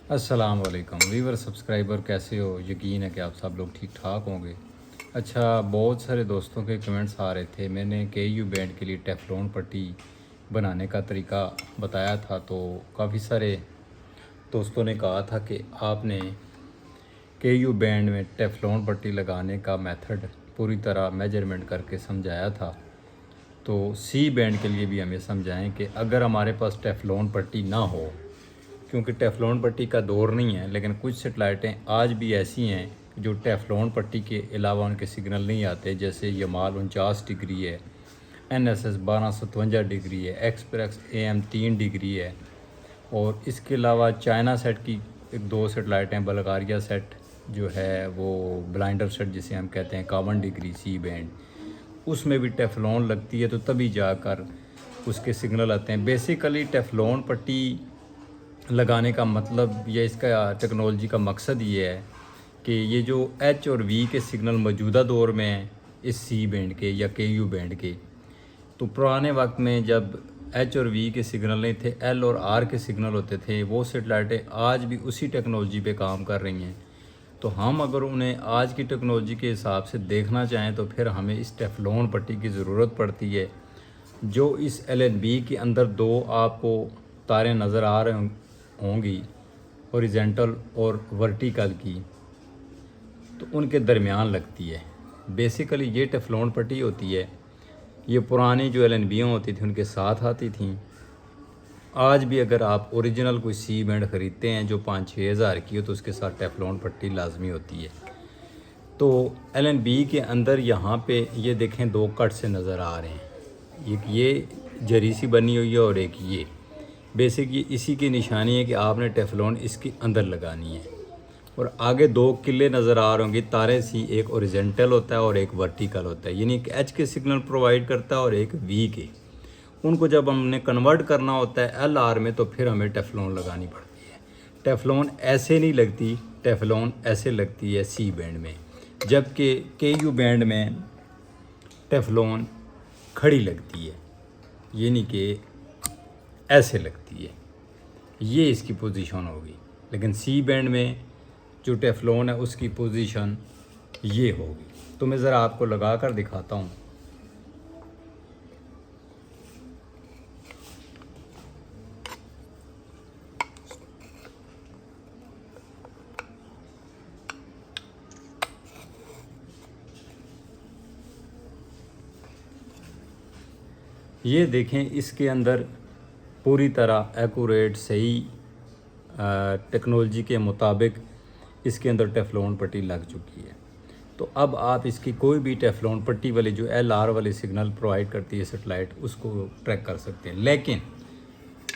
अस्सलाम वालेकुम Weaver subscriber, कैसे हो? यकीन है कि आप सब लोग ठीक ठाक होंगे। अच्छा, बहुत सारे दोस्तों के कमेंट्स आ रहे थे। मैंने KU बैंड के लिए टेफ्लॉन पट्टी बनाने का तरीका बताया था, तो काफ़ी सारे दोस्तों ने कहा था कि आपने KU बैंड में टेफ्लॉन पट्टी लगाने का मेथड पूरी तरह मेजरमेंट करके समझाया था। तो C बैंड के लिए भी हमें समझाएं कि अगर हमारे पास टेफ्लॉन पट्टी ना हो, क्योंकि टेफ्लॉन पट्टी का दौर नहीं है, लेकिन कुछ सेटेलाइटें आज भी ऐसी हैं जो टेफ्लॉन पट्टी के अलावा उनके सिग्नल नहीं आते, जैसे यमाल 49 डिग्री है, NSS 1257 डिग्री है, एक्सप्रेस AM 3 डिग्री है। और इसके अलावा चाइना सेट की एक दो सेटेलाइटें, बल्गारिया सेट जो है वो ब्लाइंडर सेट जिसे हम कहते हैं 51 डिग्री C बैंड, उसमें भी टेफ्लॉन लगती है, तो तभी जाकर उसके सिग्नल आते हैं। बेसिकली टेफ्लॉन पट्टी लगाने का मतलब या इसका टेक्नोलॉजी का मकसद ये है कि ये जो H और V के सिग्नल मौजूदा दौर में हैं इस C बैंड के या KU बैंड के, तो पुराने वक्त में जब H और V के सिग्नल नहीं थे, L और R के सिग्नल होते थे, वो सेटेलाइटें आज भी उसी टेक्नोलॉजी पे काम कर रही हैं। तो हम अगर उन्हें आज की टेक्नोलॉजी के हिसाब से देखना चाहें तो फिर हमें इस टेफ्लॉन पट्टी की ज़रूरत पड़ती है, जो इस LNB के अंदर दो आपको तारें नज़र आ रहे होंगी, हॉरिजेंटल और वर्टिकल की, तो उनके दरमियान लगती है। बेसिकली ये टेफ्लॉन पट्टी होती है। ये पुरानी जो LNB होती थी उनके साथ आती थी। आज भी अगर आप ओरिजिनल कोई C बैंड ख़रीदते हैं जो 5-6 हज़ार की हो, तो उसके साथ टेफ्लॉन पट्टी लाजमी होती है। तो LNB के अंदर यहाँ पे ये देखें दो कट से नज़र आ रहे हैं, एक ये जरी सी बनी हुई है और एक ये। बेसिक ये इसी की निशानी है कि आपने टेफ्लॉन इसके अंदर लगानी है। और आगे दो किले नज़र आ रहे होंगे तारे सी, एक ओरिजेंटल होता है और एक वर्टिकल होता है, यानी एक H के सिग्नल प्रोवाइड करता है और एक V के। उनको जब हमने कन्वर्ट करना होता है LR में, तो फिर हमें टेफ्लॉन लगानी पड़ती है। टेफ्लॉन ऐसे नहीं लगती, टेफ्लॉन ऐसे लगती है C बैंड में, जबकि KU बैंड में टेफ्लॉन खड़ी लगती है, यानी कि ऐसे लगती है। ये इसकी पोजीशन होगी। लेकिन C बैंड में जो टेफ्लॉन है उसकी पोजीशन ये होगी। तो मैं ज़रा आपको लगा कर दिखाता हूँ। ये देखें, इसके अंदर पूरी तरह एक्यूरेट सही टेक्नोलॉजी के मुताबिक इसके अंदर टेफ्लॉन पट्टी लग चुकी है। तो अब आप इसकी कोई भी टेफ्लॉन पट्टी वाली जो LR वाली सिग्नल प्रोवाइड करती है सेटेलाइट, उसको ट्रैक कर सकते हैं। लेकिन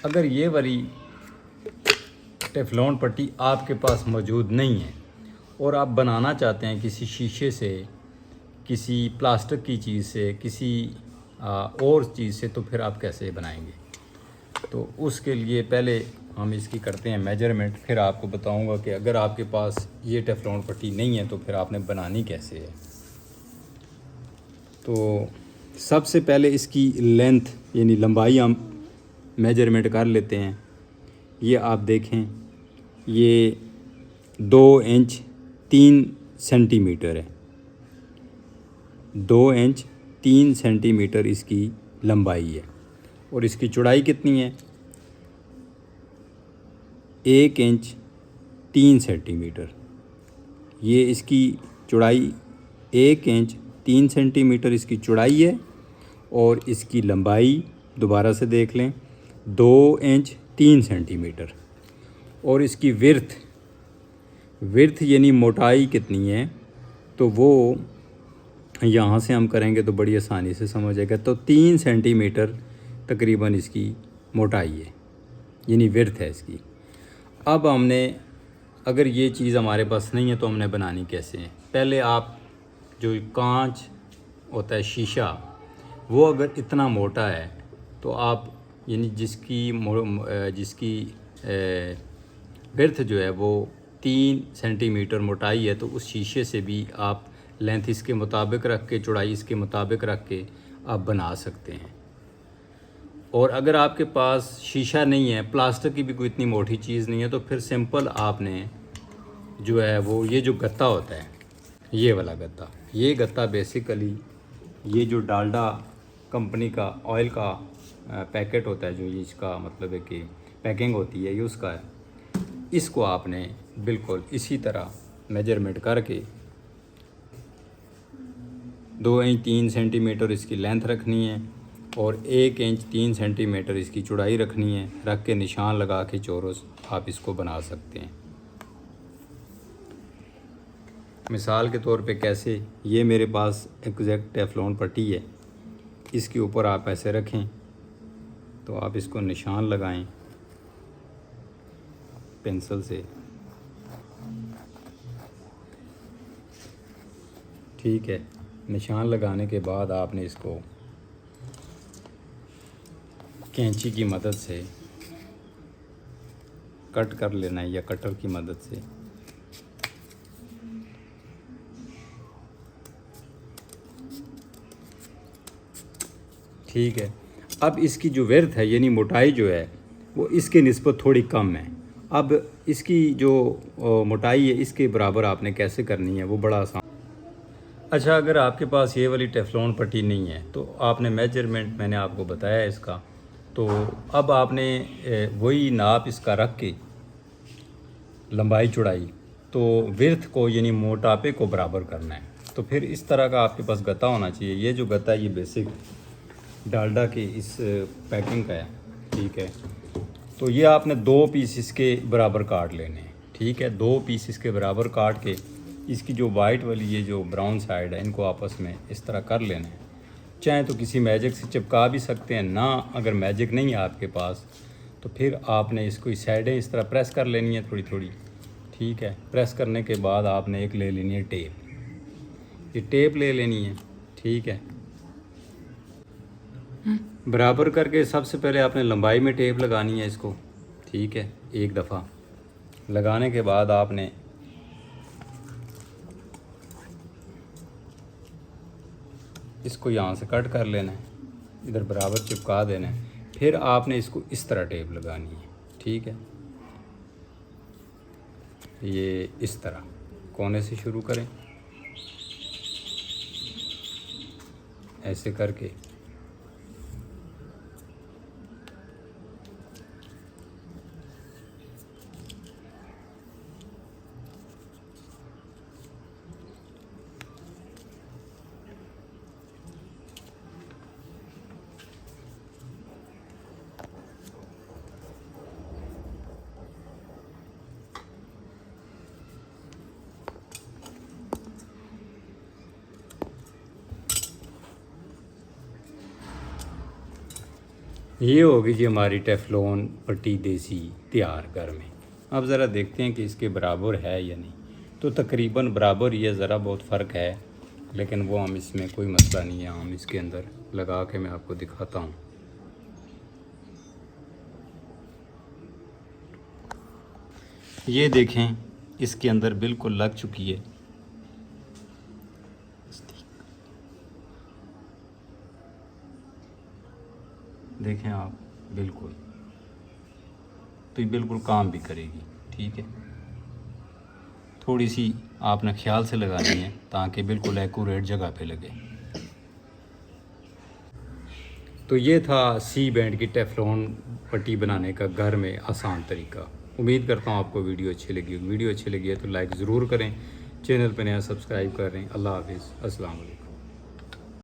अगर ये वाली टेफ्लॉन पट्टी आपके पास मौजूद नहीं है और आप बनाना चाहते हैं किसी शीशे से, किसी प्लास्टिक की चीज़ से, किसी और चीज़ से, तो फिर आप कैसे बनाएंगे? तो उसके लिए पहले हम इसकी करते हैं मेजरमेंट, फिर आपको बताऊंगा कि अगर आपके पास ये टेफ्लॉन पट्टी नहीं है तो फिर आपने बनानी कैसे है। तो सबसे पहले इसकी लेंथ यानी लंबाई हम मेजरमेंट कर लेते हैं। ये आप देखें, ये 2 इंच 3 सेंटीमीटर है। 2 इंच 3 सेंटीमीटर इसकी लंबाई है। और इसकी चौड़ाई कितनी है? 1 इंच 3 सेंटीमीटर। ये इसकी चौड़ाई 1 इंच 3 सेंटीमीटर इसकी चौड़ाई है। और इसकी लंबाई दोबारा से देख लें, 2 इंच 3 सेंटीमीटर। और इसकी विर्थ यानी मोटाई कितनी है, तो वो यहाँ से हम करेंगे तो बड़ी आसानी से समझ आएगा। तो 3 सेंटीमीटर तकरीबन इसकी मोटाई है, यानी विर्थ है इसकी। अब हमने, अगर ये चीज़ हमारे पास नहीं है तो हमने बनानी कैसे है? पहले आप जो कांच होता है, शीशा, वो अगर इतना मोटा है तो आप, यानी जिसकी विर्थ जो है वो 3 सेंटीमीटर मोटाई है, तो उस शीशे से भी आप लेंथ इसके मुताबिक रख के, चौड़ाई इसके मुताबिक रख के आप बना सकते हैं। और अगर आपके पास शीशा नहीं है, प्लास्टिक की भी कोई इतनी मोटी चीज़ नहीं है, तो फिर सिंपल आपने जो है वो ये जो गत्ता होता है, ये वाला गत्ता, ये गत्ता बेसिकली ये जो डालडा कंपनी का ऑयल का पैकेट होता है, जो ये इसका मतलब है कि पैकिंग होती है, ये उसका है। इसको आपने बिल्कुल इसी तरह मेजरमेंट करके 2 इंच 3 सेंटीमीटर इसकी लेंथ रखनी है और 1 इंच 3 सेंटीमीटर इसकी चौड़ाई रखनी है। रख के निशान लगा के चौरस आप इसको बना सकते हैं। मिसाल के तौर पे कैसे, ये मेरे पास एग्जैक्ट टेफ्लॉन पट्टी है, इसके ऊपर आप ऐसे रखें तो आप इसको निशान लगाएं पेंसिल से, ठीक है। निशान लगाने के बाद आपने इसको कैंची की मदद से कट कर लेना है या कटर की मदद से। ठीक है। अब इसकी जो विड्थ है यानी मोटाई जो है वो इसके निस्बत थोड़ी कम है। अब इसकी जो मोटाई है इसके बराबर आपने कैसे करनी है वो बड़ा आसान। अच्छा, अगर आपके पास ये वाली टेफ्लॉन पट्टी नहीं है तो आपने मेजरमेंट मैंने आपको बताया इसका, तो अब आपने वही नाप इसका रख के लंबाई चौड़ाई तो विड्थ को यानी मोटापे को बराबर करना है। तो फिर इस तरह का आपके पास गत्ता होना चाहिए। ये जो गत्ता है ये बेसिक डालडा की इस पैकिंग का है, ठीक है। तो ये आपने 2 पीस इसके बराबर काट लेने हैं, ठीक है। 2 पीस इसके बराबर काट के इसकी जो वाइट वाली ये जो ब्राउन साइड है इनको आपस में इस तरह कर लेना है। चाहे तो किसी मैजिक से चिपका भी सकते हैं ना, अगर मैजिक नहीं है आपके पास तो फिर आपने इसको इस साइडें इस तरह प्रेस कर लेनी है थोड़ी थोड़ी, ठीक है। प्रेस करने के बाद आपने एक ले लेनी है टेप, ये टेप ले लेनी है, ठीक है। बराबर करके सबसे पहले आपने लंबाई में टेप लगानी है इसको, ठीक है। एक दफ़ा लगाने के बाद आपने इसको यहाँ से कट कर लेना है, इधर बराबर चिपका देना है। फिर आपने इसको इस तरह टेप लगानी है, ठीक है। ये इस तरह कोने से शुरू करें, ऐसे करके ये होगी जी हमारी टेफ्लॉन पट्टी देसी तैयार घर में। अब ज़रा देखते हैं कि इसके बराबर है या नहीं। तो तकरीबन बराबर ही है, ज़रा बहुत फ़र्क है, लेकिन वो हम इसमें कोई मसला नहीं है। हम इसके अंदर लगा के मैं आपको दिखाता हूँ। ये देखें इसके अंदर बिल्कुल लग चुकी है। देखें आप, बिल्कुल, तो ये बिल्कुल काम भी करेगी, ठीक है। थोड़ी सी आपने ख्याल से लगानी है ताकि बिल्कुल एक्यूरेट जगह पे लगे। तो ये था सी बैंड की टेफ्लॉन पट्टी बनाने का घर में आसान तरीका। उम्मीद करता हूँ आपको वीडियो अच्छी लगी होगी। वीडियो अच्छी लगी है तो लाइक ज़रूर करें, चैनल पर नया सब्सक्राइब करें। अल्लाह हाफिज़, अस्सलाम वालेकुम।